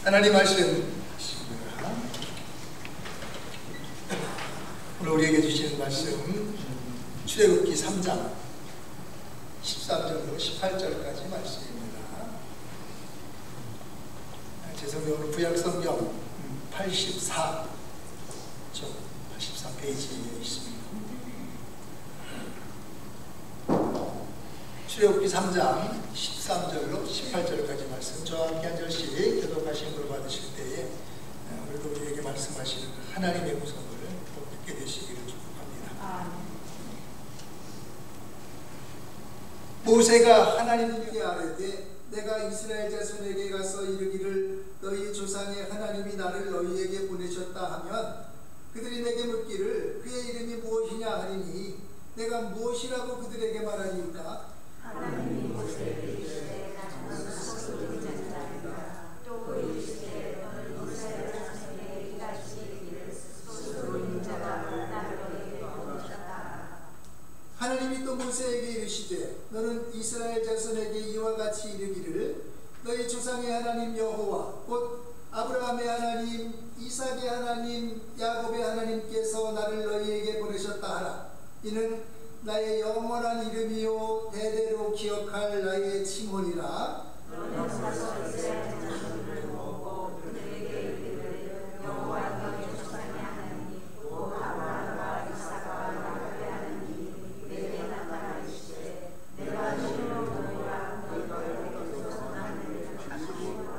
하나님 말씀 오늘 우리에게 주시는 말씀 출애굽기 3장 13절로 18절까지 말씀입니다. 죄송해요. 오늘 구약성경 84페이지에 있습니다. 출애굽기 3장 13절로 18절까지 말씀, 저와 함께 한 절씩 교독하신 걸 받으실 때에 오늘도 우리에게 말씀하시는 하나님의 구성을 꼭 듣게 되시기를 축복합니다. 모세가 하나님께 아뢰되 내가 이스라엘 자손에게 가서 이르기를 너희 조상의 하나님이 나를 너희에게 보내셨다 하면 그들이 내게 묻기를 그의 이름이 무엇이냐 하리니 내가 무엇이라고 그들에게 말하리까? 하나님이 모세에게 이르시되 너는 소수를 잔다리라. 또 이르시되 너는 이스라엘 자손에게 이같이 이르기를 소수로 있는 자가 나를 너희에게 보내셨다. 하나님이 또 모세에게 이르시되 너는 이스라엘 자손에게 이와 같이 이르기를 너희 조상의 하나님 여호와 곧 아브라함의 하나님, 이삭의 하나님, 야곱의 하나님께서 나를 너희에게 보내셨다 하라. 이는 나의 영원한 이름이요 대대로 기억할 나의 칭호니라. 너는 가서 이스라엘 자손을 모으고 그들에게 이르기를 여호와 너희 조상의 하나님 곧 아브라함과 이삭과 야곱의 하나님이 내게 나타나시되 내가 주로 너희와 너희에게서 나를 주시리로다.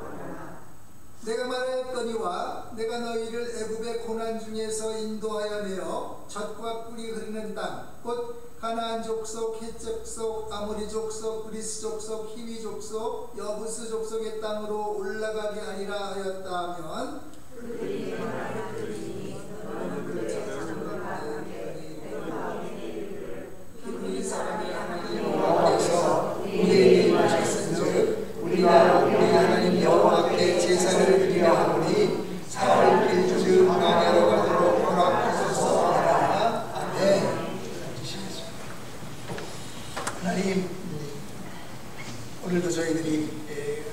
내가 말하였거니와 내가 너희를 애굽의 고난 중에서 인도하여 내어 젖과 꿀이 흐르는 땅 곧 가나안 족속, 헷 족속, 아모리 족속, 그리스 족속, 히위 족속, 여부스 족속의 땅으로 올라가게 하리라 하였다 하면 그들이 말하였으니 너는 그의 자손과 함께 내가 이르기를 히브리 사람의 하나님 여호와께서 우리에게 임하셨은즉 우리가 우리 하나님 여호와께 제사를 드리려 하오니 사흘 길쭉 광야로 가도록 허락하소서 하라. 아멘. 하나님, 오늘도 저희들이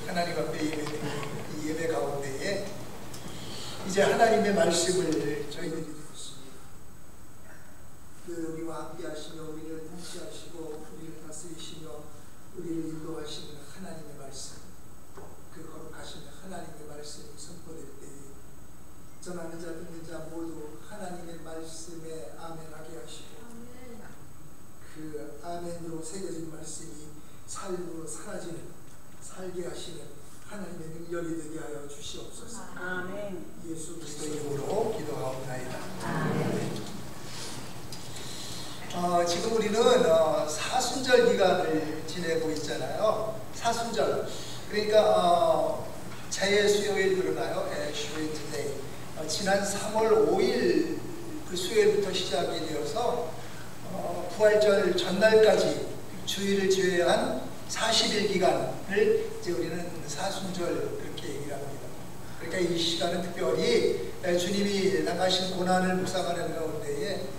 하나님 앞에 예배 가운데에 이제 하나님의 말씀을 저희들이 듣습니다. 그 우리와 함께 하시며 우리를 통치하시고 우리를 다스리시며 우리를 인도하시는 하나님의 말씀, 그 거룩하신 하나님의 말씀이 선포될 때에 전하는 자 듣는 자 모두 하나님의 말씀에 아멘하게 하시고 그 아멘으로 새겨진 말씀이 삶으로 사라지는, 살게 하시는 하나님의 능력이 되게 하여 주시옵소서. 아멘. 예수 그리스도의 이름으로 기도하옵나이다. 아멘. 지금 우리는 사순절 기간을 지내고 있잖아요. 사순절. 그러니까 제의 수요일 그러나요? 슈웨이트데이. 지난 3월 5일 그 수요일부터 시작이 되어서 부활절 전날까지 주일을 제외한 40일 기간을 이제 우리는 사순절 그렇게 얘기를 합니다. 그러니까 이 시간은 특별히 주님이 당하신 고난을 묵상하는 가운데에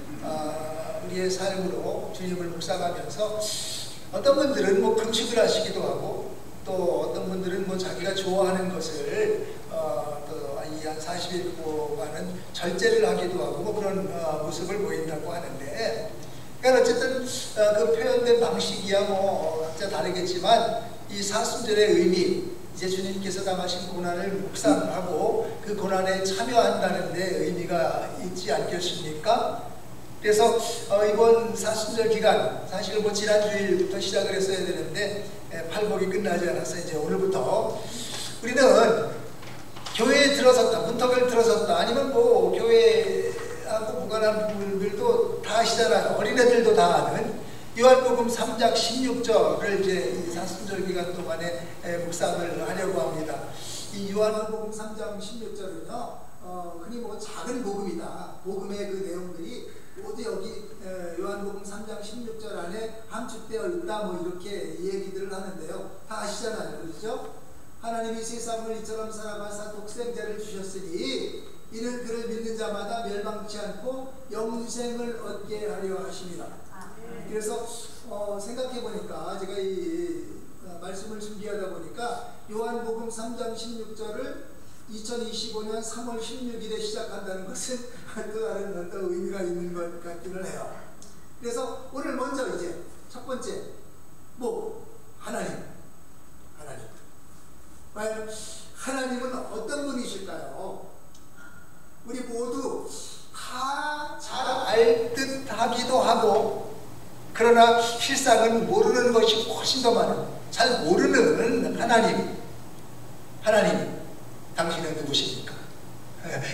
우리의 삶으로 주님을 묵상하면서 어떤 분들은 뭐 금식을 하시기도 하고 또 어떤 분들은 뭐 자기가 좋아하는 것을 또 한 40일 동안은 절제를 하기도 하고 뭐 그런 모습을 보인다고 하는데, 그러니까 어쨌든 그 표현된 방식이야 뭐 각자 다르겠지만 이 사순절의 의미, 이제 주님께서 당하신 고난을 묵상하고 그 고난에 참여한다는 데 의미가 있지 않겠습니까? 그래서 이번 사순절 기간, 사실 뭐 지난 주일부터 시작을 했어야 되는데 팔복이 끝나지 않아서 이제 오늘부터 우리는 교회에 들어섰다, 문턱을 들어섰다, 아니면 뭐 교회하고 무관한 분들도 다 아시잖아요. 어린애들도 다 아는 요한복음 3장 16절을 이제 이 사순절 기간 동안에 묵상을 하려고 합니다. 이 요한복음 3장 16절은요, 흔히 뭐 작은 복음이다. 복음의 그 내용들이 모두 여기 요한복음 3장 16절 안에 함축되어 있다, 뭐 이렇게 얘기들을 하는데요. 다 아시잖아요, 그렇죠? 하나님이 세상을 이처럼 사랑하사 독생자를 주셨으니 이는 그를 믿는 자마다 멸망치 않고 영생을 얻게 하려 하십니다. 그래서 생각해 보니까 제가 이 말씀을 준비하다 보니까 요한복음 3장 16절을 2025년 3월 16일에 시작한다는 것은 또 다른 어떤 의미가 있는 것 같기는 해요. 그래서 오늘 먼저 이제 첫 번째 하나님. 과연 하나님은 어떤 분이실까요? 우리 모두 다 잘 알 듯 하기도 하고, 그러나 실상은 모르는 것이 훨씬 더 많은, 잘 모르는 하나님, 당신은 누구십니까?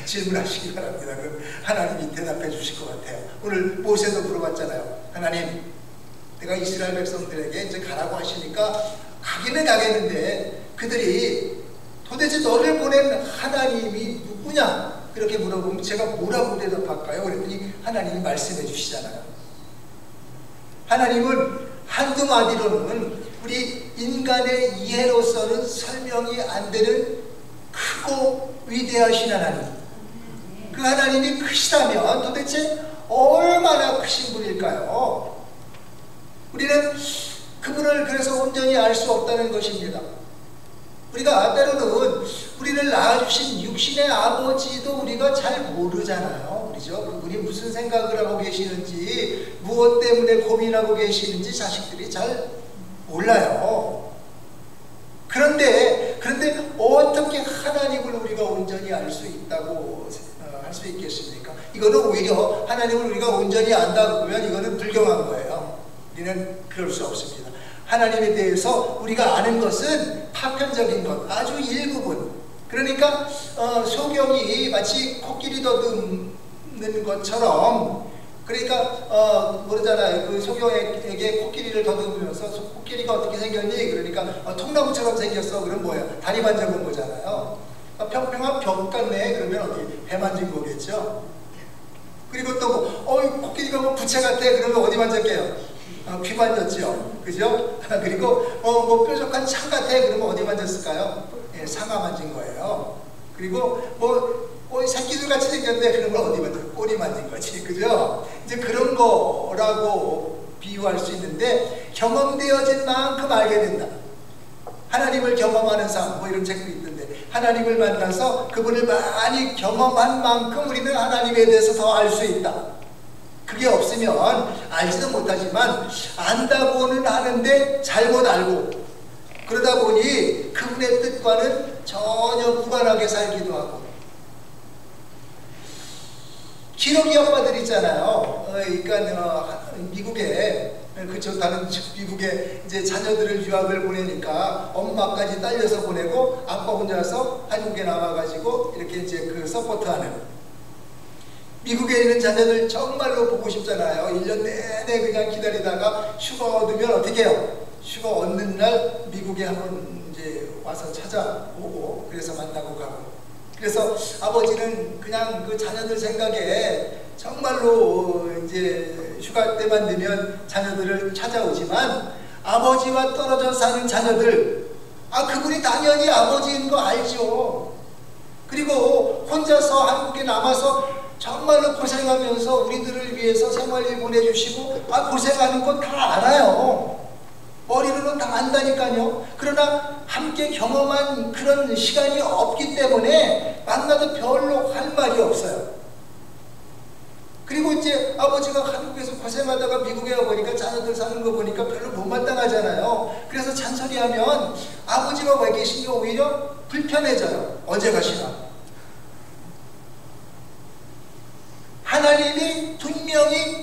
질문하시기 바랍니다. 그럼 하나님이 대답해 주실 것 같아요. 오늘 모세도 물어봤잖아요. 하나님, 내가 이스라엘 백성들에게 이제 가라고 하시니까 가기는 가겠는데 그들이 도대체 너를 보낸 하나님이 누구냐? 그렇게 물어보면 제가 뭐라고 대답할까요? 그랬더니 하나님이 말씀해 주시잖아요. 하나님은 한두 마디로는 우리 인간의 이해로서는 설명이 안 되는 크고 위대하신 하나님. 그 하나님이 크시다면 도대체 얼마나 크신 분일까요? 우리는 그분을 그래서 온전히 알 수 없다는 것입니다. 우리가 때로는 우리를 낳아주신 육신의 아버지도 우리가 잘 모르잖아요. 그렇죠? 그분이 무슨 생각을 하고 계시는지, 무엇 때문에 고민하고 계시는지 자식들이 잘 몰라요. 그런데 어떻게 하나님을 우리가 온전히 알 수 있다고 할 수 있겠습니까? 이거는 오히려 하나님을 우리가 온전히 안다고 보면 이거는 불경한 거예요. 우리는 그럴 수 없습니다. 하나님에 대해서 우리가 아는 것은 파편적인 것, 아주 일부분. 그러니까 소경이 마치 코끼리 더듬는 것처럼, 그러니까 모르잖아요. 그 소경에게 코끼리를 더듬으면서 코끼리가 어떻게 생겼니? 그러니까 통나무처럼 생겼어. 그럼 뭐야? 다리 만져본 거잖아요. 평평한 벽 같네. 그러면 어디? 배 만진 거겠죠. 그리고 또 코끼리가 부채 같아. 그러면 어디 만졌게요? 귀 만졌죠. 그죠? 그리고 뾰족한 창 같아. 그러면 어디 만졌을까요? 예, 상아 만진 거예요. 그리고 새끼들 같이 생겼네. 그러면 어디 만졌? 꼬리 만진 거지. 그죠? 이제 그런 거라고 비유할 수 있는데, 경험되어진 만큼 알게 된다. 하나님을 경험하는 삶, 이런 책도 있던데, 하나님을 만나서 그분을 많이 경험한 만큼 우리는 하나님에 대해서 더 알 수 있다. 그게 없으면 알지도 못하지만 안다고는 하는데 잘못 알고, 그러다 보니 그분의 뜻과는 전혀 무관하게 살기도 하고. 기러기 아빠들 있잖아요. 그러니까 미국에, 그쵸, 다른 미국에 이제 자녀들을 유학을 보내니까 엄마까지 딸려서 보내고 아빠 혼자서 한국에 남아가지고 이렇게 이제 그 서포트하는. 미국에 있는 자녀들 정말로 보고 싶잖아요. 1년 내내 그냥 기다리다가 휴가 얻으면 어떻게 해요? 휴가 얻는 날 미국에 한번 이제 와서 찾아오고, 그래서 만나고 가고. 그래서 아버지는 그냥 그 자녀들 생각에 정말로 이제 휴가 때만 되면 자녀들을 찾아오지만, 아버지와 떨어져 사는 자녀들, 그분이 당연히 아버지인 거 알죠. 그리고 혼자서 한국에 남아서 정말로 고생하면서 우리들을 위해서 생활비 보내주시고, 고생하는 건 다 알아요. 머리로는 다 안다니까요. 그러나 함께 경험한 그런 시간이 없기 때문에 만나도 별로 할 말이 없어요. 그리고 이제 아버지가 한국에서 고생하다가 미국에 와보니까 자녀들 사는 거 보니까 별로 못마땅하잖아요. 그래서 잔소리하면 아버지가 와 계신 게 오히려 불편해져요. 언제 가시나? 하나님이 분명히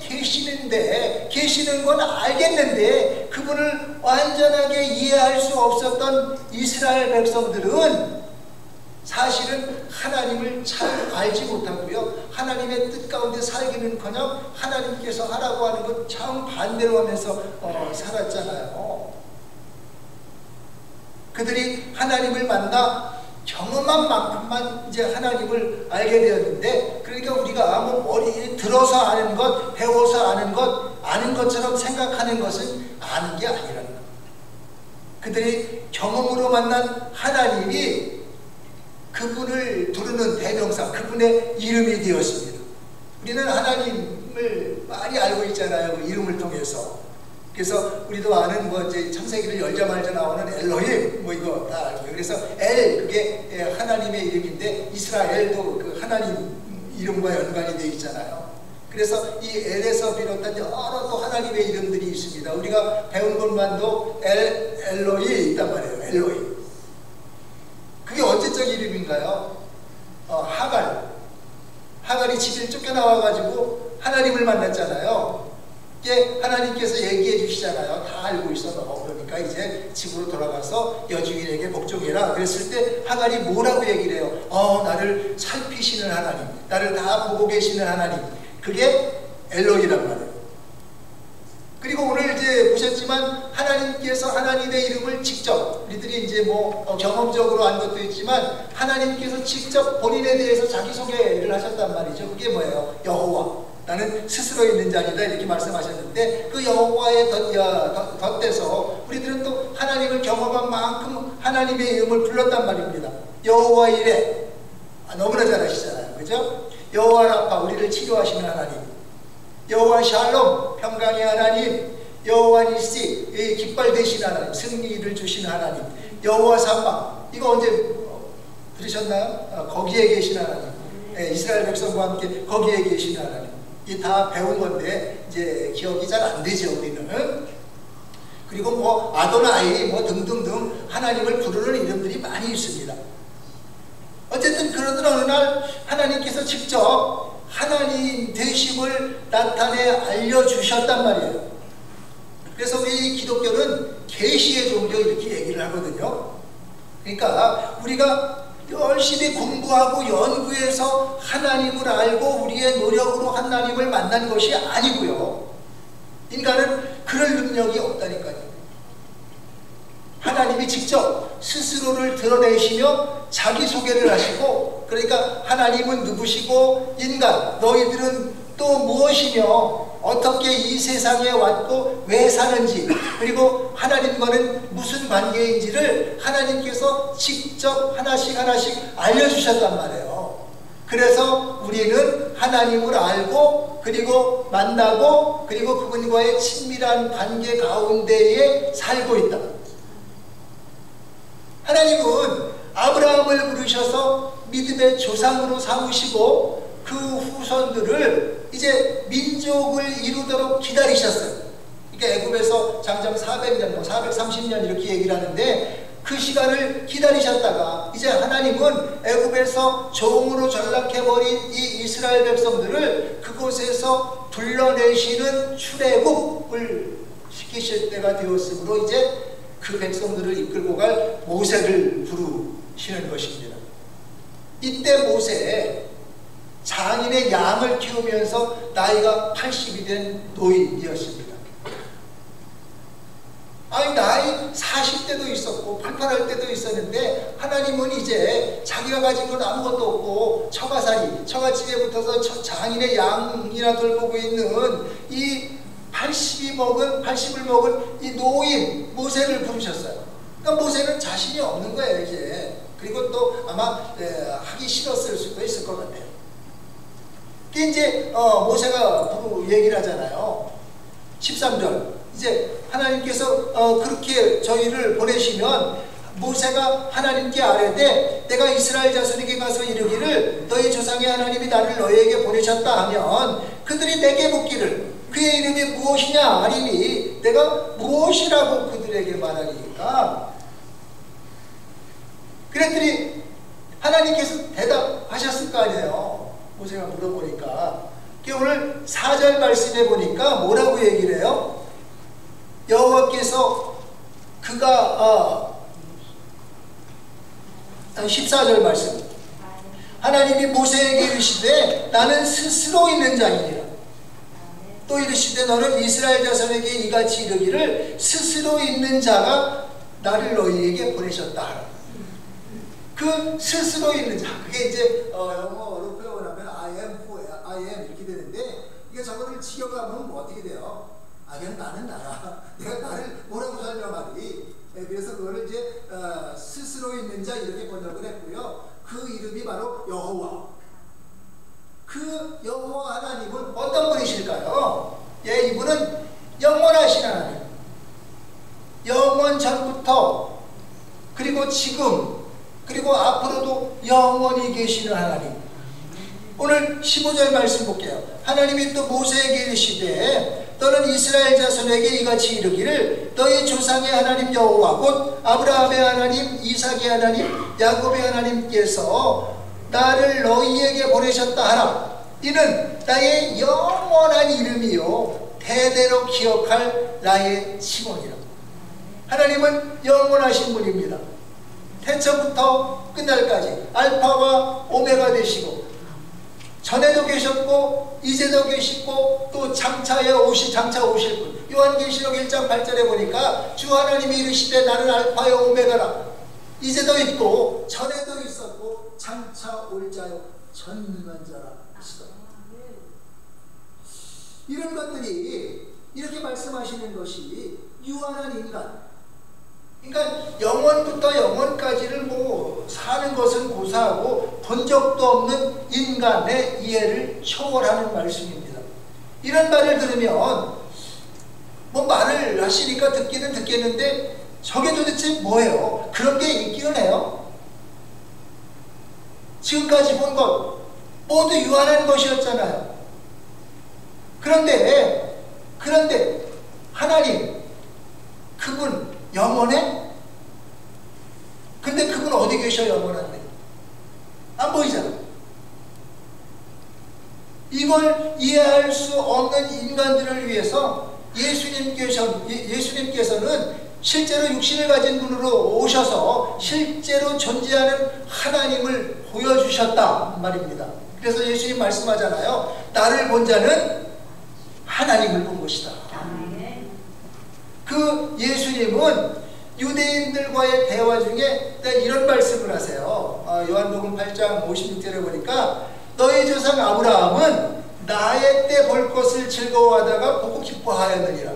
계시는 건 알겠는데, 그분을 완전하게 이해할 수 없었던 이스라엘 백성들은 사실은 하나님을 잘 알지 못하고요, 하나님의 뜻 가운데 살기는커녕 하나님께서 하라고 하는 것 정반대로 하면서 살았잖아요. 그들이 하나님을 만나 경험한 만큼만 이제 하나님을 알게 되었는데, 그러니까 우리가 머리에 들어서 아는 것, 배워서 아는 것, 아는 것처럼 생각하는 것은 아는 게 아니라는 것. 그들이 경험으로 만난 하나님이 그분을 부르는 대명사, 그분의 이름이 되었습니다. 우리는 하나님을 많이 알고 있잖아요. 그 이름을 통해서. 그래서 우리도 아는 뭐 이제 창세기를 열자마자 나오는 엘로힘 뭐 이거 다 알죠. 그래서 엘 그게 하나님의 이름인데 이스라엘도 그 하나님 이름과 연관이 되어 있잖아요. 그래서 이 엘에서 비롯한 여러 또 하나님의 이름들이 있습니다. 우리가 배운 것만도 엘로이 있단 말이에요. 엘로이. 그게 언제적 이름인가요? 하갈이 집에 쫓겨나와가지고 하나님을 만났잖아요. 이게 하나님께서 얘기해 주시잖아요. 다 알고 있어 너. 그러니까 이제 집으로 돌아가서 여주인에게 복종해라. 그랬을 때 하갈이 뭐라고 얘기를 해요? 나를 살피시는 하나님, 나를 다 보고 계시는 하나님. 그게 엘로이란 말이에요. 그리고 오늘 이제 보셨지만 하나님께서 하나님의 이름을 직접 우리들이 이제 뭐 경험적으로 안 것도 있지만 하나님께서 직접 본인에 대해서 자기소개를 하셨단 말이죠. 그게 뭐예요? 여호와. 나는 스스로 있는 자니다 이렇게 말씀하셨는데 그 여호와에 덧대서 우리들은 또 하나님을 경험한 만큼 하나님의 이름을 불렀단 말입니다. 여호와 이레. 너무나 잘 아시잖아요. 그죠? 여호와 라파 우리를 치료하시는 하나님. 여호와 샬롬 평강의 하나님. 여호와 니시 깃발 되시는 하나님. 승리를 주시는 하나님. 여호와 삼마 이거 언제 들으셨나요? 거기에 계신 하나님. 이스라엘 백성과 함께 거기에 계신 하나님. 이 다 배운 건데 이제 기억이 잘 안 되죠 우리는. 그리고 뭐 아도나이 뭐 등등등 하나님을 부르는 이름들이 많이 있습니다. 어쨌든 그러던 어느 날 하나님께서 직접 하나님 되심을 나타내 알려주셨단 말이에요. 그래서 우리 기독교는 계시의 종교 이렇게 얘기를 하거든요. 그러니까 우리가 열심히 공부하고 연구해서 하나님을 알고 우리의 노력으로 하나님을 만난 것이 아니고요. 인간은 그럴 능력이 없다니까요. 하나님이 직접 스스로를 드러내시며 자기소개를 하시고 그러니까 하나님은 누구시고 인간 너희들은 또 무엇이며 어떻게 이 세상에 왔고 왜 사는지 그리고 하나님과는 무슨 관계인지를 하나님께서 직접 하나씩 알려주셨단 말이에요. 그래서 우리는 하나님을 알고 그리고 만나고 그리고 그분과의 친밀한 관계 가운데에 살고 있다. 하나님은 아브라함을 부르셔서 믿음의 조상으로 삼으시고 그 후손들을 이제 민족을 이루도록 기다리셨어요. 그러니까 애굽에서 장정 400년, 430년 이렇게 얘기를 하는데 그 시간을 기다리셨다가 이제 하나님은 애굽에서 종으로 전락해버린 이 이스라엘 백성들을 그곳에서 불러내시는 출애굽을 시키실 때가 되었으므로 이제 그 백성들을 이끌고 갈 모세를 부르시는 것입니다. 이때 모세 장인의 양을 키우면서 나이가 80이 된 노인이었습니다. 아니 나이 40대도 있었고 팔팔할 때도 있었는데 하나님은 이제 자기가 가진 건 아무것도 없고 처갓집에 붙어서 장인의 양이나 돌보고 있는 이 80을 먹은 이 노인 모세를 부르셨어요. 그러니까 모세는 자신이 없는 거예요 이제. 그리고 또 아마 하기 싫었을 수도 있을 것 같아요. 이제 모세가 얘기를 하잖아요. 13절 이제 하나님께서 그렇게 저희를 보내시면 모세가 하나님께 아뢰되 내가 이스라엘 자손에게 가서 이르기를 너희 조상의 하나님이 나를 너희에게 보내셨다 하면 그들이 내게 묻기를 그의 이름이 무엇이냐 하리니 내가 무엇이라고 그들에게 말하리까. 그랬더니 하나님께서 대답하셨을 거 아니에요. 모세가 물어보니까. 오늘 4절 말씀에 보니까 뭐라고 얘기를 해요? 여호와께서 그가 14절 말씀 하나님이 모세에게 이르시되 나는 스스로 있는 자이니라. 또 이르시되 너는 이스라엘 자손에게 이같이 이르기를 스스로 있는 자가 나를 너희에게 보내셨다. 그 스스로 있는 자 그게 이제 영어로 표현하면 I am 이렇게 되는데 이게 저거를 지어가면 뭐 어떻게 돼요? 그냥 나는 나야. 내가 나를 뭐라고 설명하리? 그래서 그거를 이제 스스로 있는 자 이렇게 번역을 했고요. 그 이름이 바로 여호와. 그 여호와 하나님은 어떤 분이실까요? 이분은 영원하신 하나님. 그리고 지금 그리고 앞으로도 영원히 계시는 하나님. 오늘 15절 말씀 볼게요. 하나님이 또 모세에게 이르시되 너는 이스라엘 자손에게 이같이 이르기를 너희 조상의 하나님 여호와 곧 아브라함의 하나님 이삭의 하나님 야곱의 하나님께서 나를 너희에게 보내셨다 하라. 이는 나의 영원한 이름이요 대대로 기억할 나의 칭호니라. 하나님은 영원하신 분입니다. 태초부터 끝날까지 알파와 오메가 되시고 전에도 계셨고 이제도 계시고 또 장차 오실 분. 요한계시록 1장 8절에 보니까 주 하나님이 이르시되 나는 알파요 오메가라. 이제도 있고 전에도 있었고 장차 올 자요 전능한 자라 하시더라. 이런 것들이 이렇게 말씀하시는 것이 유한한 인간. 그러니까 영원부터 영원까지를 뭐 사는 것은 고사하고 본 적도 없는 인간의 이해를 초월하는 말씀입니다. 이런 말을 들으면 뭐 말을 하시니까 듣기는 듣겠는데 저게 도대체 뭐예요? 그런 게 있기는 해요. 지금까지 본 것 모두 유한한 것이었잖아요. 그런데 하나님 그분 영원해? 근데 그분 어디 계셔? 영원한데 안 보이잖아. 이걸 이해할 수 없는 인간들을 위해서 예수님께서는 실제로 육신을 가진 분으로 오셔서 실제로 존재하는 하나님을 보여주셨다 말입니다. 그래서 예수님 말씀하잖아요. 나를 본 자는 하나님을 본 것이다. 그 예수님은 유대인들과의 대화 중에 이런 말씀을 하세요. 요한복음 8장 56절에 보니까 너희 조상 아브라함은 나의 때 볼 것을 즐거워하다가 보고 기뻐하였느니라.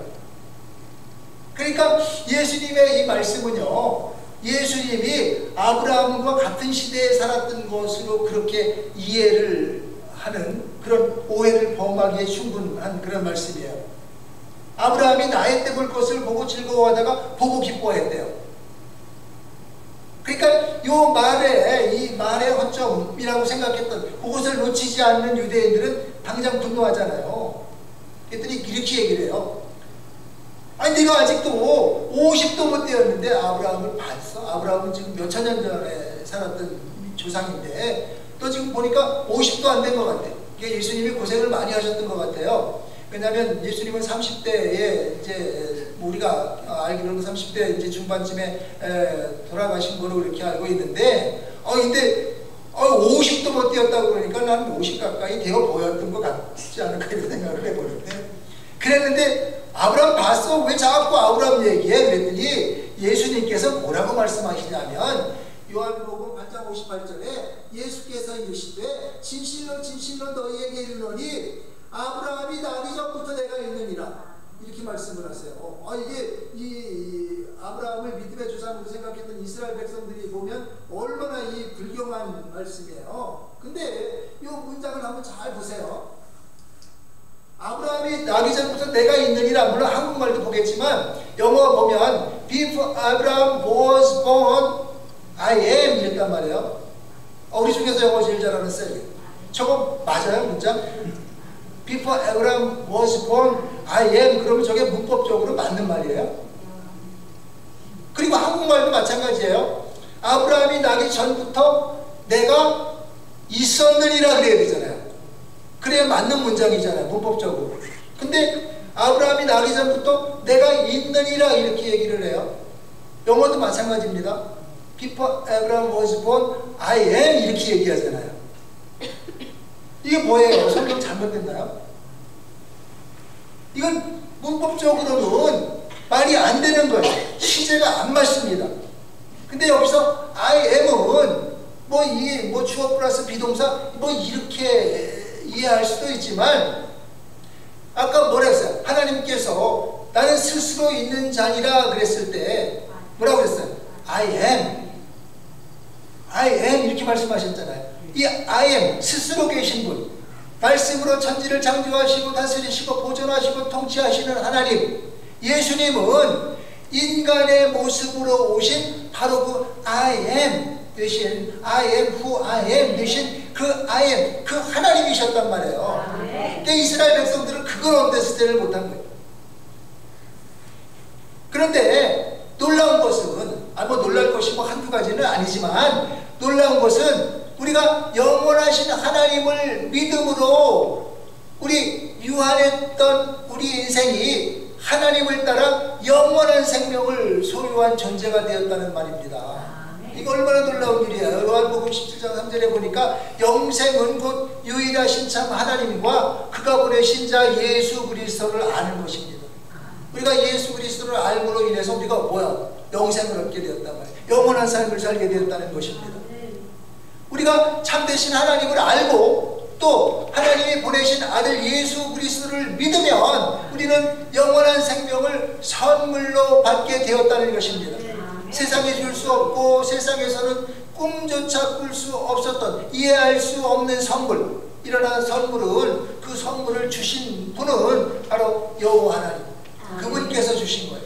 그러니까 예수님의 이 말씀은요, 예수님이 아브라함과 같은 시대에 살았던 것으로 그렇게 이해를 하는 그런 오해를 범하기에 충분한 그런 말씀이에요. 아브라함이 나의 때 볼 것을 보고 즐거워하다가 보고 기뻐했대요. 그러니까 이 말의 허점이라고 생각했던 그것을 놓치지 않는 유대인들은 당장 분노하잖아요. 그랬더니 이렇게 얘기를 해요. 아니 네가 아직도 50도 못 되었는데 아브라함을 봤어? 아브라함은 지금 몇천 년 전에 살았던 조상인데 또 지금 보니까 50도 안 된 것 같아. 이게 예수님이 고생을 많이 하셨던 것 같아요. 왜냐하면 예수님은 30대에 이제 우리가 알기로는 30대 이제 중반쯤에 돌아가신 거로 이렇게 알고 있는데, 근데 50도 못 되었다고 그러니까 나는 50 가까이 되어 보였던 것 같지 않을까 이런 생각을 해보는데, 그랬는데 아브라함 봤어? 왜 자꾸 아브라함 얘기해? 그랬더니 예수님께서 뭐라고 말씀하시냐면 요한복음 8장 58절에 예수께서 이르시되 진실로 진실로 너희에게 이르노니 아브라함이 나기 전부터 내가 있느니라 이렇게 말씀을 하세요. 이게 이 아브라함을 믿음의 조상으로 생각했던 이스라엘 백성들이 보면 얼마나 이 불경한 말씀이에요. 근데 이 문장을 한번 잘 보세요. 아브라함이 나기 전부터 내가 있느니라. 물론 한국말도 보겠지만 영어 보면 Before Abraham was born I am 이랬단 말이에요. 우리 중에서 영어 제일 잘하는 셀이 저거 맞아요 문장? Before Abraham was born, I am. 그러면 저게 문법적으로 맞는 말이에요. 그리고 한국말도 마찬가지예요. 아브라함이 나기 전부터 내가 있었느니라 그래야 되잖아요. 그래야 맞는 문장이잖아요. 문법적으로. 근데 아브라함이 나기 전부터 내가 있느니라 이렇게 얘기를 해요. 영어도 마찬가지입니다. Before Abraham was born, I am 이렇게 얘기하잖아요. 이게 뭐예요? 성경 잘못됐나요? 이건 문법적으로는 말이 안 되는 거예요. 시제가 안 맞습니다. 근데 여기서 I am은 뭐 주어 플러스 비동사 이렇게 이해할 수도 있지만 아까 뭐라 했어요? 하나님께서 나는 스스로 있는 자니라 그랬을 때 뭐라고 그랬어요? I am 이렇게 말씀하셨잖아요. 이 I am 스스로 계신 분, 말씀으로 천지를 창조하시고 다스리시고 보존하시고 통치하시는 하나님, 예수님은 인간의 모습으로 오신 바로 그 I am 대신 I am who I am 대신 그 I am 그 하나님이셨단 말이에요. 근데 이스라엘 백성들은 그걸 언더스탠을 못한 거예요. 그런데 놀라운 것은 뭐 놀랄 것이 뭐 한두 가지는 아니지만 놀라운 것은 우리가 영원하신 하나님을 믿음으로 우리 유한했던 우리 인생이 하나님을 따라 영원한 생명을 소유한 존재가 되었다는 말입니다. 이거 얼마나 놀라운 일이에요. 요한복음 17장 3절에 보니까 영생은 곧 유일하신 참 하나님과 그가 보내신 자 예수 그리스도를 아는 것입니다. 우리가 예수 그리스도를 알므로 인해서 우리가 뭐야? 영생을 얻게 되었단 말이에요. 영원한 삶을 살게 되었다는 것입니다. 우리가 참되신 하나님을 알고 또 하나님이 보내신 아들 예수 그리스도를 믿으면 우리는 영원한 생명을 선물로 받게 되었다는 것입니다. 세상에 줄 수 없고 세상에서는 꿈조차 꿀 수 없었던 이해할 수 없는 선물, 일어난 선물은 그 선물을 주신 분은 바로 여호와 하나님, 그분께서 주신 거예요.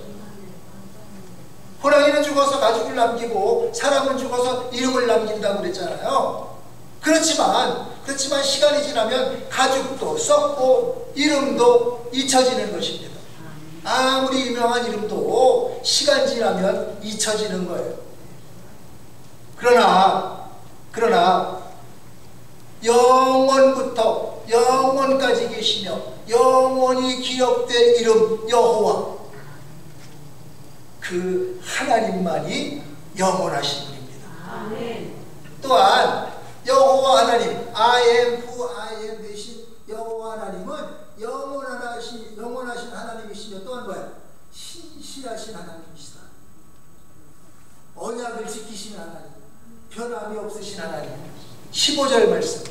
호랑이는 죽어서 가죽을 남기고 사람은 죽어서 이름을 남긴다고 그랬잖아요. 그렇지만 시간이 지나면 가죽도 썩고 이름도 잊혀지는 것입니다. 아무리 유명한 이름도 시간 지나면 잊혀지는 거예요. 그러나 영원부터 영원까지 계시며 영원히 기억될 이름 여호와, 그 하나님만이 영원하신 분입니다. 아멘. 또한 여호와 하나님 I am who I am 되신 여호와 하나님은 영원하신 하나님이시며 또한 뭐야? 신실하신 하나님이시다. 언약을 지키시는 하나님, 변함이 없으신 하나님. 15절 말씀.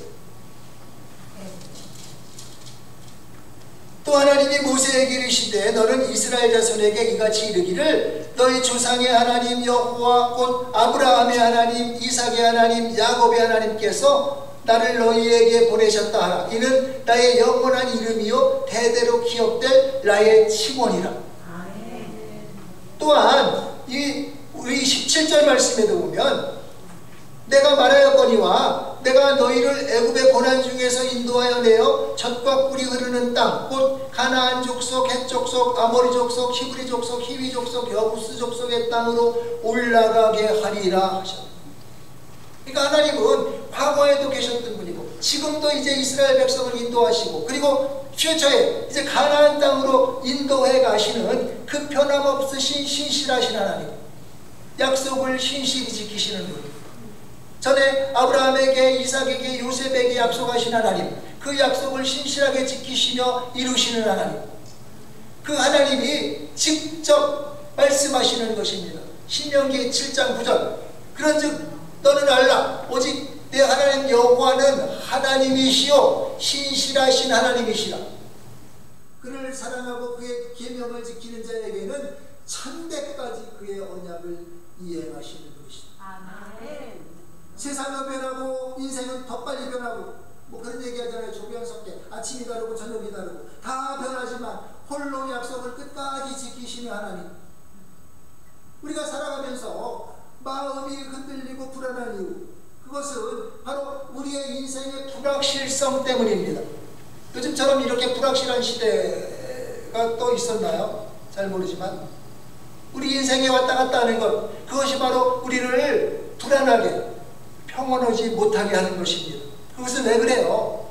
또 하나님이 모세에게 이르시되 너는 이스라엘 자손에게 이같이 이르기를 너희 조상의 하나님 여호와 곧 아브라함의 하나님 이삭의 하나님 야곱의 하나님께서 나를 너희에게 보내셨다 하라. 이는 나의 영원한 이름이요 대대로 기억될 나의 칭원이라. 또한 우리 17절 말씀에도 보면 내가 말하였거니와 내가 너희를 애굽의 고난 중에서 인도하여 내어 젖과 꿀이 흐르는 땅 곧 가나안 족속, 헷 족속, 아모리 족속, 히브리 족속, 히위 족속, 여부스 족속의 땅으로 올라가게 하리라 하셨다. 그러니까 하나님은 과거에도 계셨던 분이고 지금도 이제 이스라엘 백성을 인도하시고 그리고 퓨처에 이제 가나안 땅으로 인도해 가시는 그 변함없으신 신실하신 하나님, 약속을 신실히 지키시는 분, 전에 아브라함에게 이삭에게 요셉에게 약속하신 하나님, 그 약속을 신실하게 지키시며 이루시는 하나님, 그 하나님이 직접 말씀하시는 것입니다. 신명기 7장 9절 그런즉 너는 알라 오직 내 하나님 여호와는 하나님이시요 신실하신 하나님이시라. 그를 사랑하고 그의 계명을 지키는 자에게는 천대까지 그의 언약을 이행하시는 분이시다. 아멘. 세상은 변하고 인생은 더 빨리 변하고 뭐 그런 얘기 하잖아요. 조변석계 아침이 다르고 저녁이 다르고 다 변하지만 홀로 약속을 끝까지 지키시는 하나님. 우리가 살아가면서 마음이 흔들리고 불안한 이유, 그것은 바로 우리의 인생의 불확실성 때문입니다. 요즘처럼 이렇게 불확실한 시대가 또 있었나요? 잘 모르지만 우리 인생에 왔다 갔다 하는 것, 그것이 바로 우리를 불안하게 평온하지 못하게 하는 것입니다. 그것은 왜 그래요?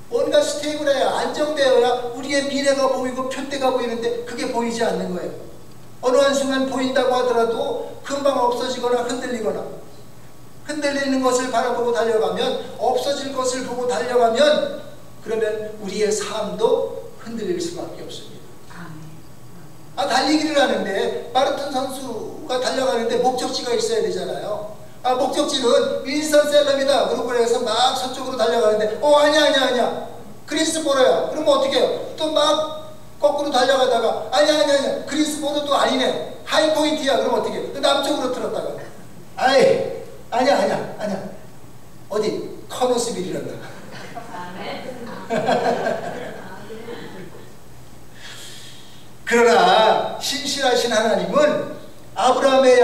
뭔가 스테이블해야 안정되어야 우리의 미래가 보이고 표대가 보이는데 그게 보이지 않는 거예요. 어느 한순간 보인다고 하더라도 금방 없어지거나 흔들리는 것을 바라보고 달려가면, 없어질 것을 보고 달려가면 그러면 우리의 삶도 흔들릴 수밖에 없습니다. 달리기를 하는데 마라톤 선수가 달려가는데 목적지가 있어야 되잖아요. 목적지는 윈스턴셀럼이다 그러고 해서 막 서쪽으로 달려가는데 아니야 그린스보로야. 그러면 어떻게 해요? 또 막 거꾸로 달려가다가 아니야 그린스보로도 아니네 하이포인트야. 그럼 어떻게 해요? 또 남쪽으로 틀었다가 아니야 어디 커너스빌이란다. 그러나 신실하신 하나님은 아브라함에게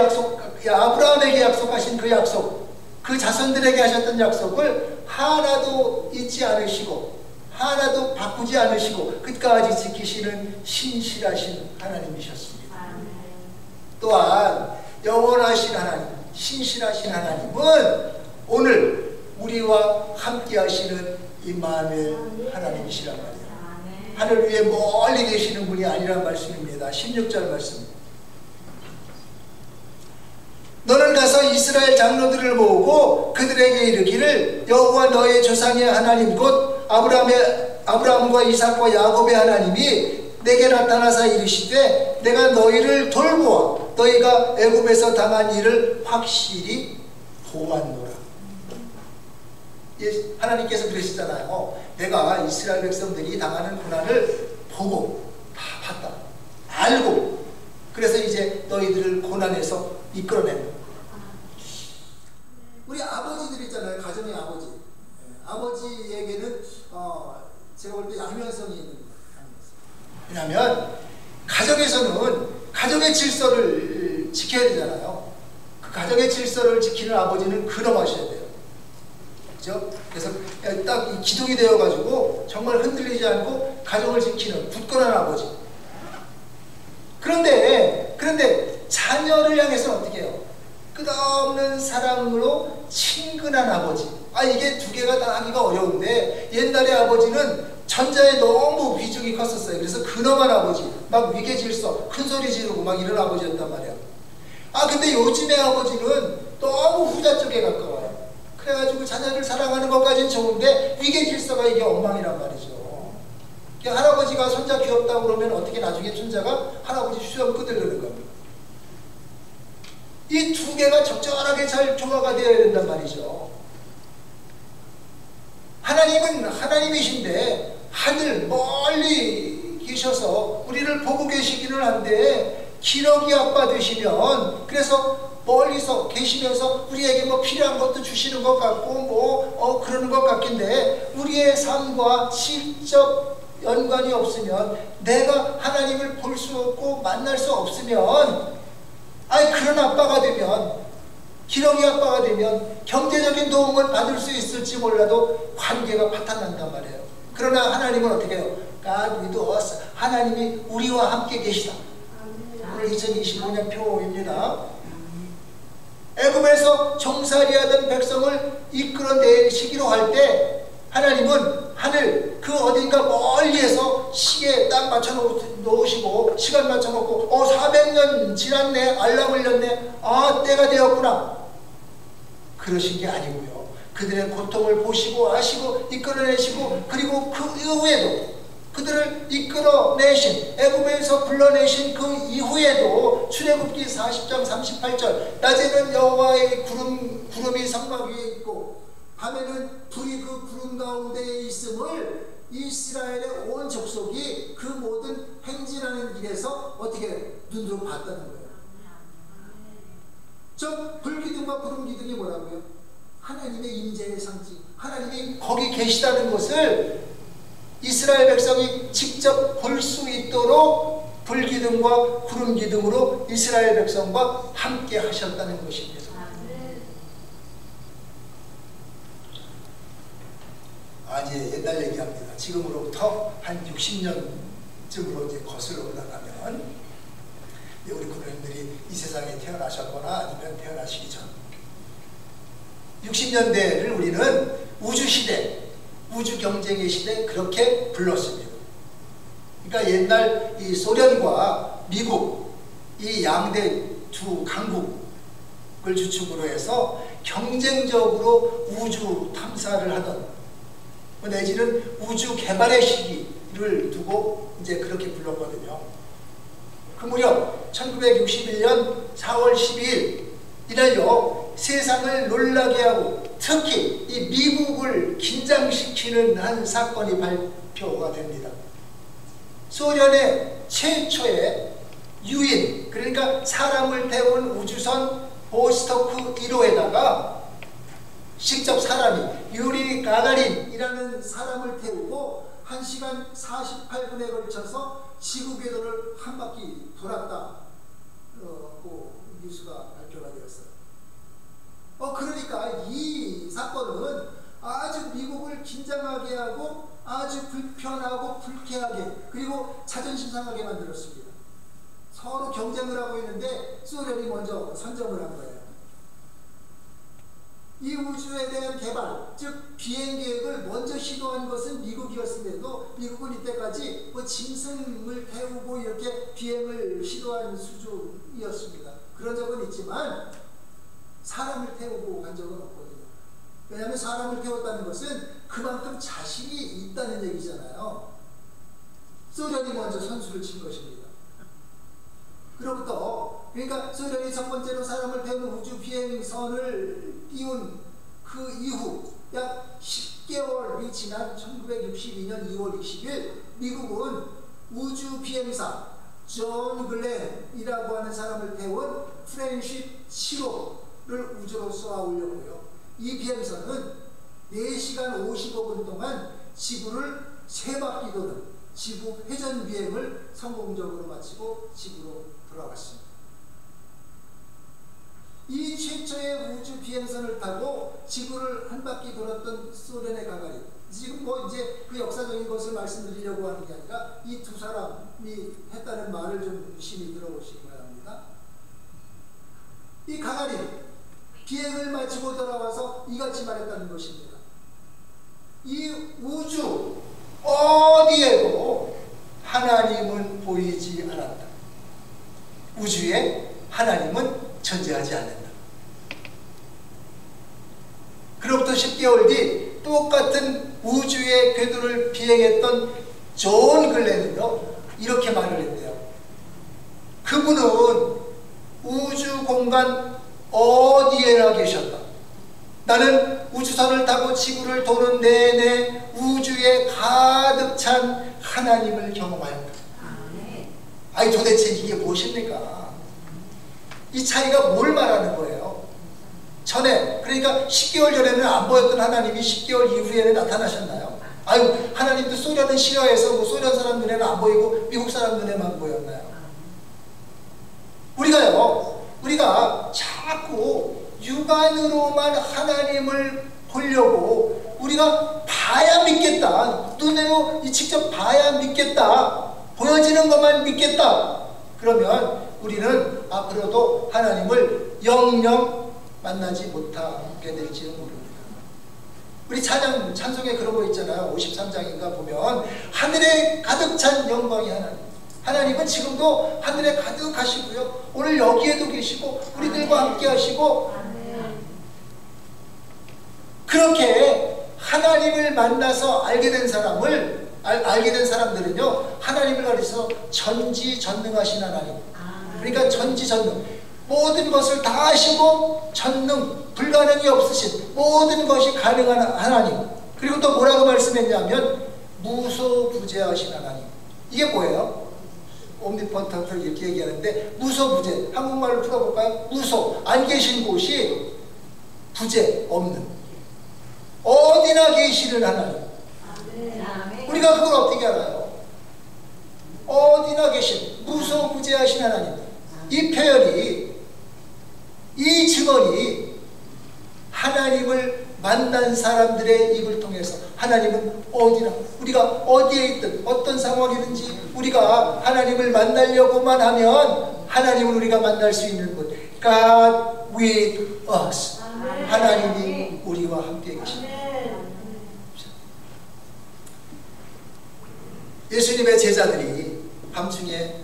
약속하신 그 약속, 그 자손들에게 하셨던 약속을 하나도 잊지 않으시고 하나도 바꾸지 않으시고 끝까지 지키시는 신실하신 하나님이셨습니다. 또한 영원하신 하나님, 신실하신 하나님은 오늘 우리와 함께 하시는 임마누엘 하나님이시란 말이에요. 하늘 위에 멀리 계시는 분이 아니란 말씀입니다. 16절 말씀. 너는 가서 이스라엘 장로들을 모으고 그들에게 이르기를 여호와 너의 조상의 하나님 곧 아브라함과 이삭과 야곱의 하나님이 내게 나타나사 이르시되 내가 너희를 돌보아 너희가 애굽에서 당한 일을 확실히 보았노라. 하나님께서 그러시잖아요. 내가 이스라엘 백성들이 당하는 고난을 보고 다 봤다, 알고, 그래서 이제 너희들을 고난에서 이끌어낸다. 우리 아버지들 있잖아요. 가정의 아버지. 아버지에게는 제가 볼 때 양면성이 있는 거예요. 왜냐하면 가정에서는 가정의 질서를 지켜야 되잖아요. 그 가정의 질서를 지키는 아버지는 근엄하셔야 돼요. 그렇죠? 그래서 딱 기둥이 되어가지고 정말 흔들리지 않고 가정을 지키는 굳건한 아버지. 그런데 자녀를 향해서는 어떻게 해요? 끝없는 사랑으로 친근한 아버지. 이게 두 개가 다 하기가 어려운데 옛날에 아버지는 전자에 너무 비중이 컸었어요. 그래서 근엄한 아버지, 막 위계질서, 큰소리 지르고 막 이런 아버지였단 말이야. 근데 요즘의 아버지는 너무 후자 쪽에 가까워요. 그래가지고 자녀를 사랑하는 것까지는 좋은데 위계질서가 이게 엉망이란 말이죠. 할아버지가 손자 귀엽다고 그러면 어떻게 나중에 손자가 할아버지 수염 끄들르는 겁니다. 이 두 개가 적절하게 잘 조화가 되어야 된단 말이죠. 하나님은 하나님이신데 하늘 멀리 계셔서 우리를 보고 계시기는 한데 기러기 아빠 되시면, 그래서 멀리서 계시면서 우리에게 뭐 필요한 것도 주시는 것 같고 그러는 것 같긴데 우리의 삶과 직접 연관이 없으면, 내가 하나님을 볼 수 없고 만날 수 없으면, 그런 아빠가 되면, 기러기 아빠가 되면 경제적인 도움을 받을 수 있을지 몰라도 관계가 파탄난단 말이에요. 그러나 하나님은 어떻게 해요? God with us. 하나님이 우리와 함께 계시다. 오늘 2025년 표입니다. 애굽에서 종살이하던 백성을 이끌어내시기로 할 때 하나님은 하늘 그 어딘가 멀리에서 시계에 딱 맞춰 놓으시고 시간 맞춰 놓고 400년 지났네, 알람 울렸네, 때가 되었구나, 그러신 게 아니고요. 그들의 고통을 보시고 아시고 이끌어내시고, 그리고 그 이후에도 그들을 이끌어내신, 애굽에서 불러내신 그 이후에도 출애굽기 40장 38절 낮에는 여호와의 구름이 성막 위에 있고 밤에는 불이 그 구름 가운데에 있음을 이스라엘의 온 족속이 그 모든 행진하는 길에서 어떻게 눈으로 봤다는 거예요. 저 불기둥과 구름기둥이 뭐라고요? 하나님의 임재의 상징, 하나님이 거기 계시다는 것을 이스라엘 백성이 직접 볼 수 있도록 불기둥과 구름기둥으로 이스라엘 백성과 함께 하셨다는 것입니다. 이제 옛날 얘기합니다. 지금으로부터 한 60년쯤으로 이제 거슬러 올라가면, 우리 고객님들이 이 세상에 태어나셨거나 아니면 태어나시기 전 60년대를 우리는 우주시대, 우주경쟁의 시대 그렇게 불렀습니다. 그러니까 옛날 이 소련과 미국 이 양대 두 강국을 주축으로 해서 경쟁적으로 우주 탐사를 하던, 내지는 우주 개발의 시기를 두고 이제 그렇게 불렀거든요. 그 무렵 1961년 4월 12일 이날요, 세상을 놀라게 하고 특히 이 미국을 긴장시키는 한 사건이 발표가 됩니다. 소련의 최초의 유인, 그러니까 사람을 태운 우주선 보스토크 1호에다가 직접 사람이 유리 가가린이라는 사람을 태우고 1시간 48분에 걸쳐서 지구 궤도를 한 바퀴 돌았다. 그 뉴스가 발표가 되었어요. 그러니까 이 사건은 아주 미국을 긴장하게 하고 아주 불편하고 불쾌하게 그리고 자존심 상하게 만들었습니다. 서로 경쟁을 하고 있는데 소련이 먼저 선점을 한 거예요. 이 우주에 대한 개발, 즉 비행 계획을 먼저 시도한 것은 미국이었음에도 미국은 이때까지 짐승을 태우고 이렇게 비행을 시도한 수준이었습니다. 그런 적은 있지만 사람을 태우고 간 적은 없거든요. 왜냐하면 사람을 태웠다는 것은 그만큼 자신이 있다는 얘기잖아요. 소련이 먼저 선수를 친 것입니다. 그로부터 그러니까 소련이 첫 번째로 사람을 태우는 우주 비행선을 띄운 그 이후 약 10개월이 지난 1962년 2월 20일 미국은 우주 비행사 존 글렌이라고 하는 사람을 태운 프렌쉽 7호를 우주로 쏘아 올렸고요. 이 비행선은 4시간 55분 동안 지구를 3바퀴 도는 지구 회전 비행을 성공적으로 마치고 지구로 돌아왔습니다. 이 최초의 우주 비행선을 타고 지구를 한 바퀴 돌았던 소련의 가가린, 지금 이제 그 역사적인 것을 말씀드리려고 하는 게 아니라 이 두 사람이 했다는 말을 좀 유심히 들어보시기 바랍니다. 이 가가린 비행을 마치고 돌아와서 이같이 말했다는 것입니다. 이 우주 어디에도 하나님은 보이지 않았다. 우주에 하나님은 존재하지 않는다. 그로부터 10개월 뒤 똑같은 우주의 궤도를 비행했던 존 글렌은요 이렇게 말을 했대요. 그분은 우주 공간 어디에나 계셨다. 나는 우주선을 타고 지구를 도는 내내 우주에 가득 찬 하나님을 경험하였다. 아니 도대체 이게 무엇입니까? 이 차이가 뭘 말하는 거예요? 전에 그러니까 10개월 전에는 안 보였던 하나님이 10개월 이후에는 나타나셨나요? 아유 하나님도 소련은 싫어해서 소련 사람 눈에는 안 보이고 미국 사람 눈에만 보였나요? 우리가 자꾸 육안으로만 하나님을 보려고 우리가 봐야 믿겠다. 눈으로 직접 봐야 믿겠다. 보여지는 것만 믿겠다. 그러면 우리는 앞으로도 하나님을 영영 만나지 못하게 될지는 모릅니다. 우리 찬송에 그런 거 있잖아요. 53장인가 보면 하늘에 가득 찬 영광이 하나님. 하나님은 지금도 하늘에 가득하시고요. 오늘 여기에도 계시고 우리들과 함께 하시고 그렇게 하나님을 만나서 알게 된 사람들은요 하나님을 가리켜 전지전능하신 하나님. 그러니까 전지전능, 모든 것을 다 하시고 전능, 불가능이 없으신 모든 것이 가능한 하나님. 그리고 또 뭐라고 말씀했냐면 무소부재하신 하나님. 이게 뭐예요? 옴니포턴트 이렇게 얘기하는데 무소부재, 한국말로 풀어볼까요? 무소, 안 계신 곳이 부재, 없는, 어디나 계시는 하나님. 우리가 그걸 어떻게 알아요? 어디나 계신 무소부재하신 하나님. 이 표현이, 이 증언이 하나님을 만난 사람들의 입을 통해서 하나님은 어디나, 우리가 어디에 있든 어떤 상황이든지 우리가 하나님을 만나려고만 하면 하나님을 우리가 만날 수 있는 곳, God with us, 하나님이 우리와 함께 계십니다. 예수님의 제자들이 밤중에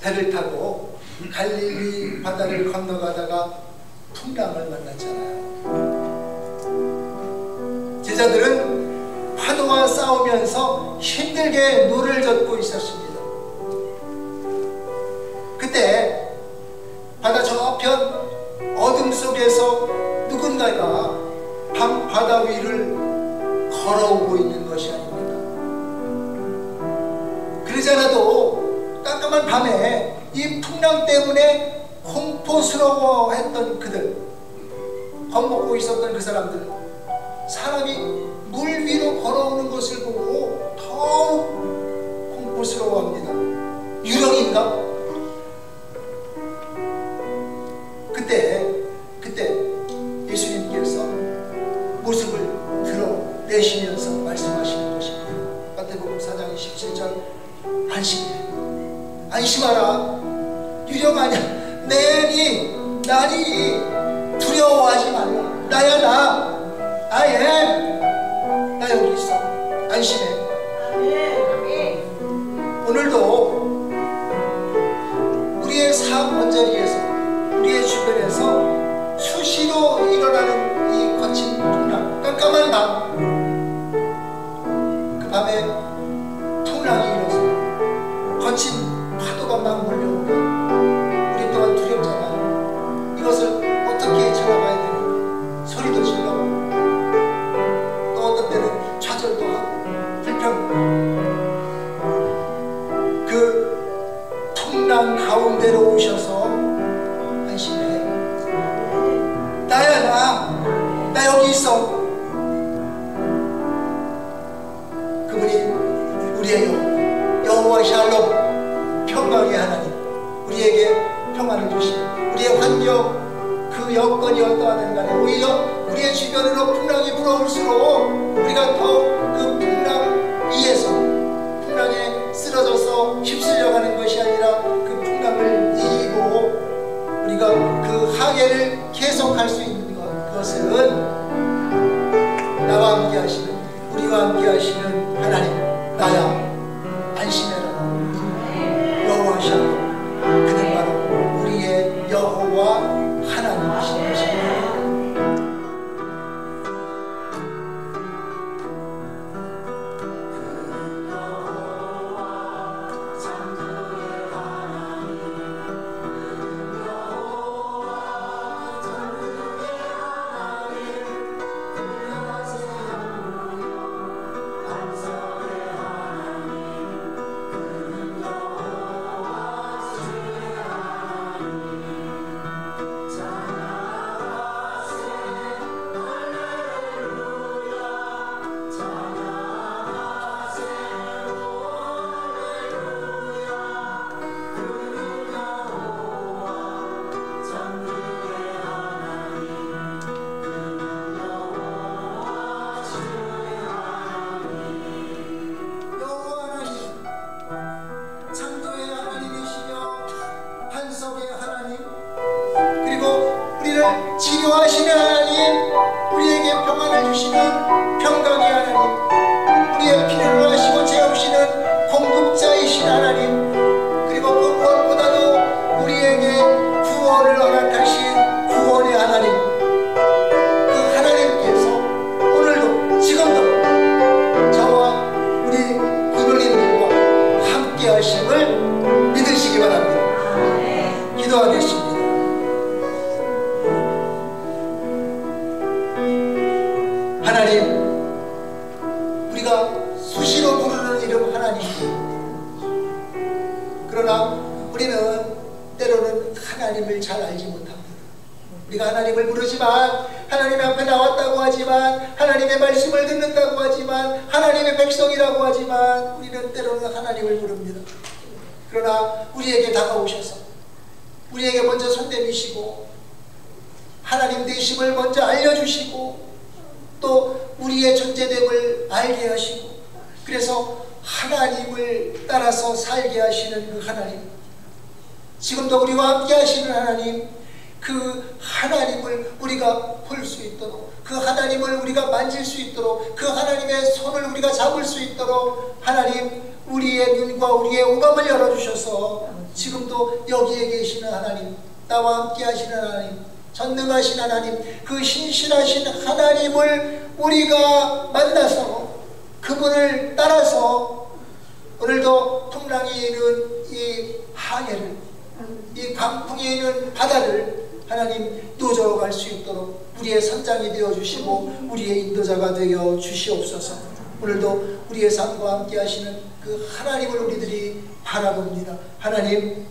배를 타고 갈릴리 바다를 건너가다가 풍랑을 만났잖아요. 제자들은 파도와 싸우면서 힘들게 노를 젓고 있었습니다. 그때 바다 저편 어둠 속에서 누군가가 밤 바다 위를 걸어오고 있는 것이 아닙니다. 그러지 않아도 깜깜한 밤에 이 풍랑 때문에 공포스러워했던 그들, 겁먹고 있었던 그 사람들, 사람이 물 위로 걸어오는 것을 보고 더욱 공포스러워합니다. 유령인가? 그때 예수님께서 모습을 드러내시면서 말씀하시는 것입니다. 마태복음 4장 27절 안심하라. 유령 아니야. 나니 두려워하지 말라. 나야 나. I am. 나 여기 있어. 안심해. 오늘도 우리의 삶 언저리에서, 우리의 주변에서 수시로 일어나는 이 거친 풍랑, 깜깜한 밤, 그 밤에 풍랑이 일어서 거친 파도가 막 몰려오면 우리 또한 두렵잖아요. 이것을 어떻게 지나가야 되는가? 소리도 질러, 또 어떤 때는 좌절도 하고 불평. 그 풍랑 가운데로 오셔서 안심해. 나야 나 여기 있어. 그분이 우리의 여호와 샬롬, 평강의 하나님, 우리에게 평안을 주시고 우리의 환경, 그 여건이 어떠하든 간에 오히려 우리의 주변으로 풍랑이 불어올수록 우리가 더 그 풍랑 위에서, 풍랑에 쓰러져서 휩쓸려가는 것이 아니라 그 풍랑을 이기고 우리가 그 항해를 계속할 수 있는 그것은 나와 함께 하시는, 우리와 함께 하시는 하나님, 나야 안심해라. 여호와 샬롬, 그는 바로 우리의 여호와 하나님이신 것입니다. 치료하시는 하나님, 우리에게 평안을 주시는 평강의 하나님, 우리의 필요를 하시고 채우시는 공급자이신 하나님, 그리고 그 무엇보다도 우리에게 구원을 허락하신 구원의 하나님, 그 하나님께서 오늘도 지금도 저와 우리 구노님들과 함께 하심을 믿으시기 바랍니다. 기도하겠습니다. 하나님, 우리가 수시로 부르는 이름 하나님, 그러나 우리는 때로는 하나님을 잘 알지 못합니다. 우리가 하나님을 부르지만, 하나님 앞에 나왔다고 하지만, 하나님의 말씀을 듣는다고 하지만, 하나님의 백성이라고 하지만, 우리는 때로는 하나님을 부릅니다. 그러나 우리에게 다가오셔서 우리에게 먼저 손 내미시고 하나님 되심을 먼저 알려주시고 또 우리의 존재됨을 알게 하시고, 그래서 하나님을 따라서 살게 하시는 그 하나님, 지금도 우리와 함께 하시는 하나님, 그 하나님을 우리가 볼 수 있도록, 그 하나님을 우리가 만질 수 있도록, 그 하나님의 손을 우리가 잡을 수 있도록 하나님, 우리의 눈과 우리의 오감을 열어주셔서 지금도 여기에 계시는 하나님, 나와 함께 하시는 하나님, 전능하신 하나님, 그 신실하신 하나님을 우리가 만나서 그분을 따라서 오늘도 풍랑이 있는 이 항해를, 이 광풍이 있는 바다를 하나님 노져갈 수 있도록 우리의 선장이 되어주시고 우리의 인도자가 되어 주시옵소서. 오늘도 우리의 삶과 함께 하시는 그 하나님을 우리들이 바라봅니다. 하나님,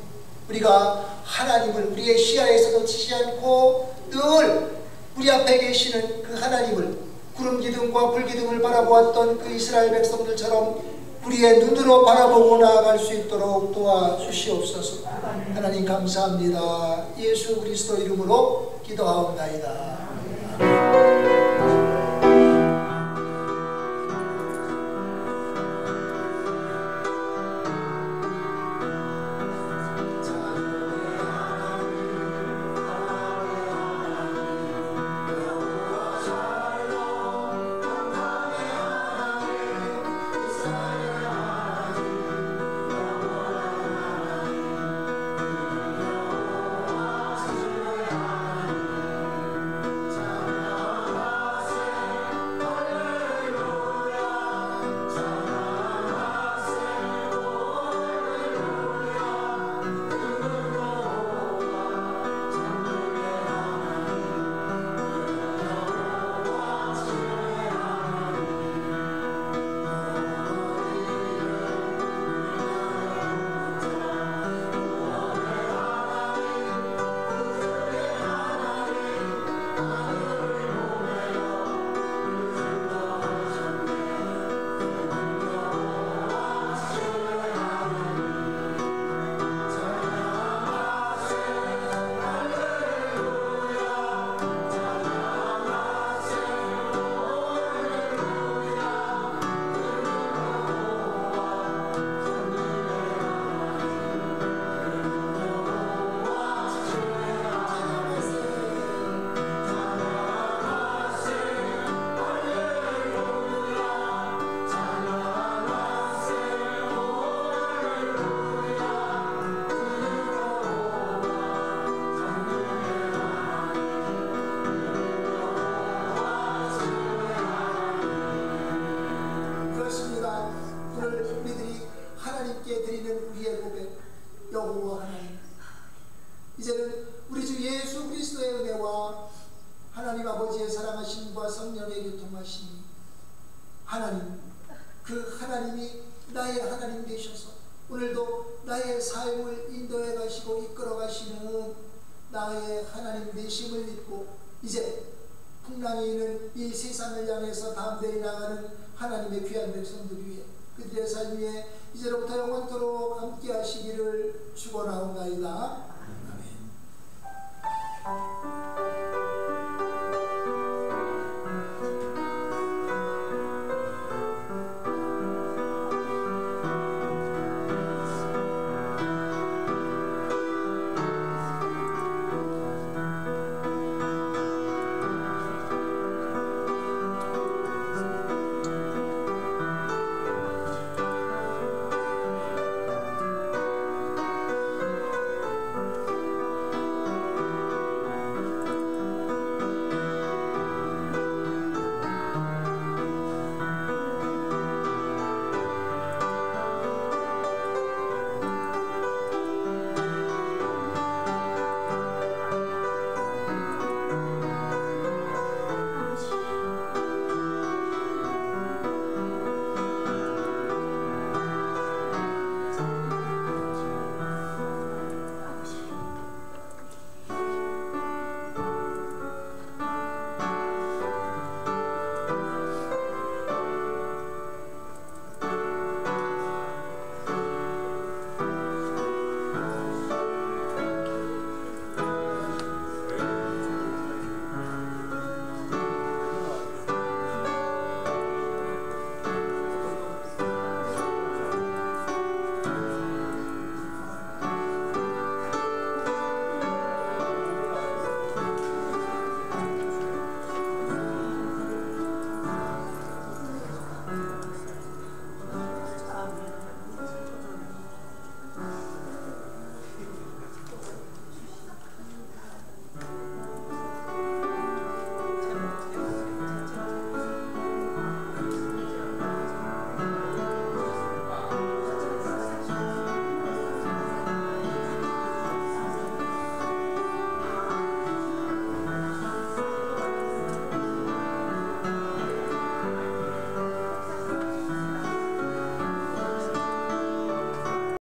우리가 하나님을 우리의 시야에서 놓치지 않고 늘 우리 앞에 계시는 그 하나님을, 구름 기둥과 불 기둥을 바라보았던 그 이스라엘 백성들처럼 우리의 눈으로 바라보고 나아갈 수 있도록 도와주시옵소서. 하나님 감사합니다. 예수 그리스도 이름으로 기도하옵나이다. 이제는 우리 주 예수 그리스도의 은혜와 하나님 아버지의 사랑하심과 성령의 교통하심이 하나님, 그 하나님이 나의 하나님 되셔서 오늘도 나의 삶을 인도해 가시고 이끌어 가시는 나의 하나님 되심을 믿고 이제 풍랑이 있는 이 세상을 향해서 담대히 나가는 하나님의 귀한 백성들 위해 그들의 삶 위에 이제로부터 영원토록 함께 하시기를 축원하옵나이다.